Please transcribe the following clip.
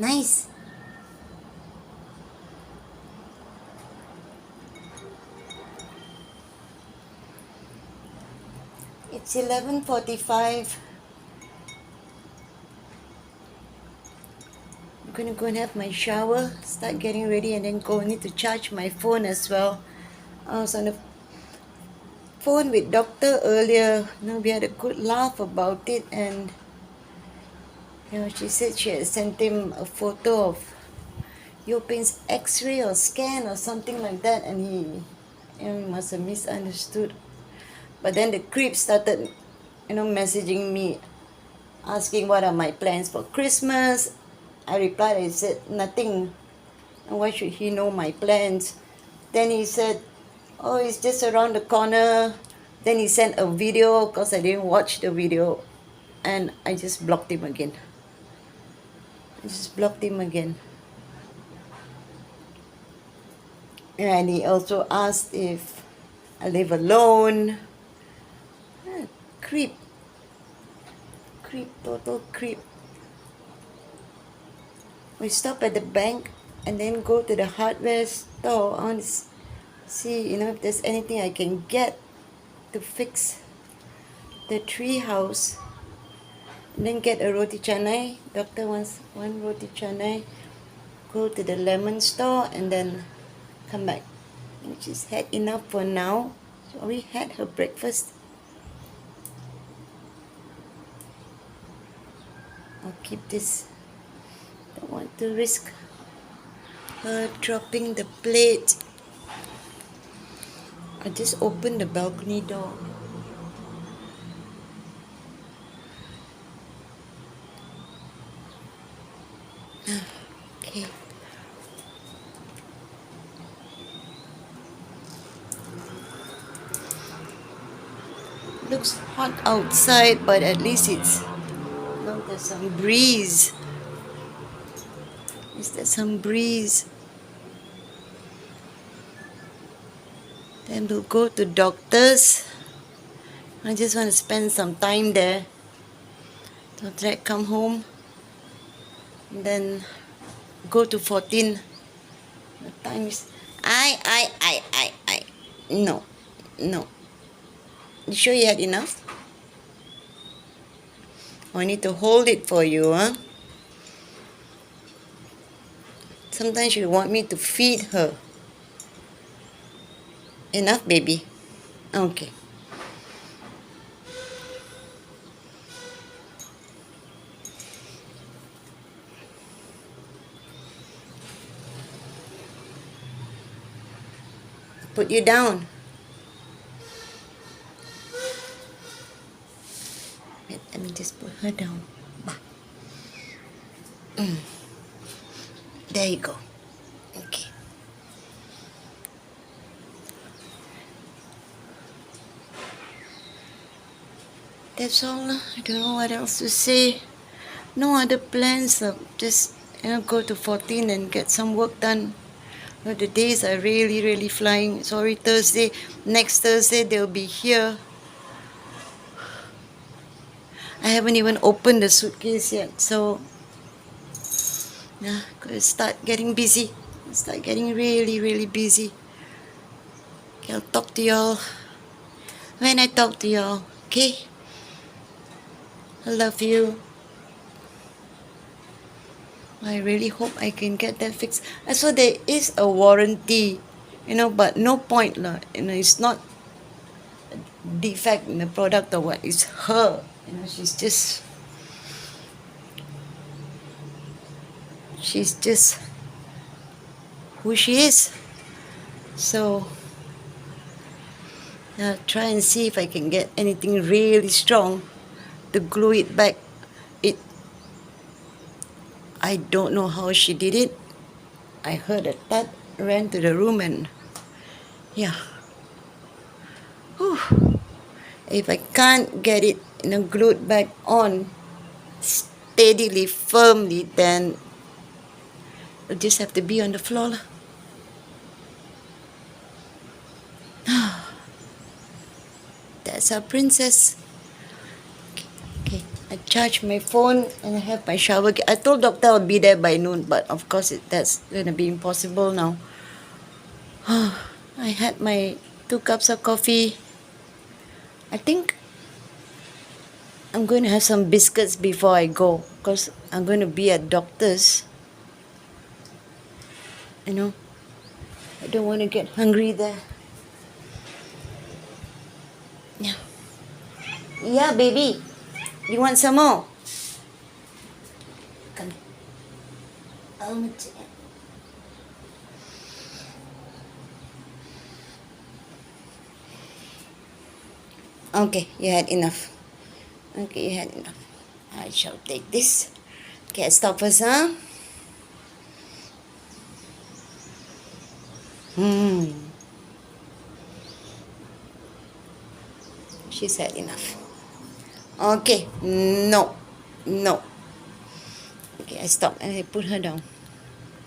Nice. It's 11:45. I'm gonna go and have my shower, start getting ready, and then go. I need to charge my phone as well. I was on the phone with doctor earlier. We had a good laugh about it, and she said she had sent him a photo of Yopin's X-ray or scan or something like that, and he must have misunderstood. But then the creep started, messaging me, asking what are my plans for Christmas. I replied, I said nothing. And why should he know my plans? Then he said, oh, it's just around the corner. Then he sent a video because I didn't watch the video, and I just blocked him again. And he also asked if I live alone. Creep. Total creep. We stop at the bank and then go to the hardware store. I want to see, if there's anything I can get to fix the tree house. And then get a roti canai. Doctor wants one roti canai. Go to the lemon store and then come back. She's had enough for now. She already had her breakfast. I'll keep this. Don't want to risk her dropping the plate. I just opened the balcony door. Okay. Looks hot outside, but at least there's some breeze. Is there some breeze? Then we'll go to doctors. I just want to spend some time there. So after that, come home. And then go to 14. The time is... No. You sure you had enough? I need to hold it for you, huh? Sometimes you want me to feed her. Enough, baby? Okay. Put you down. Wait, let me just put her down. There you go. Okay. That's all. I don't know what else to say. No other plans. Just go to 14 and get some work done. The days are really, really flying. Sorry, Thursday. Next Thursday they'll be here. I haven't even opened the suitcase yet, so gotta start getting busy. Start getting really, really busy. Okay, I'll talk to y'all when I talk to y'all. Okay? I love you. I really hope I can get that fixed. I saw there is a warranty, but no point lah. It's not a defect in the product or what. It's her. She's just who she is. So I'll try and see if I can get anything really strong to glue it back. I don't know how she did it. I heard a thud, ran to the room, and yeah. Whew. If I can't get it glued back on steadily, firmly, then it'll just have to be on the floor. That's our princess. Okay, I charge my phone and have my shower. I told doctor I'll be there by noon, but of course that's gonna be impossible now. I had my 2 cups of coffee. I think I'm going to have some biscuits before I go because I'm going to be at doctor's. You know, I don't want to get hungry there. Yeah. Yeah, baby. You want some more? Come. Okay, you had enough. Okay, you had enough. I shall take this. Okay, I stop first, huh? She's had enough. Okay, no. No. Okay, I stop and I put her down.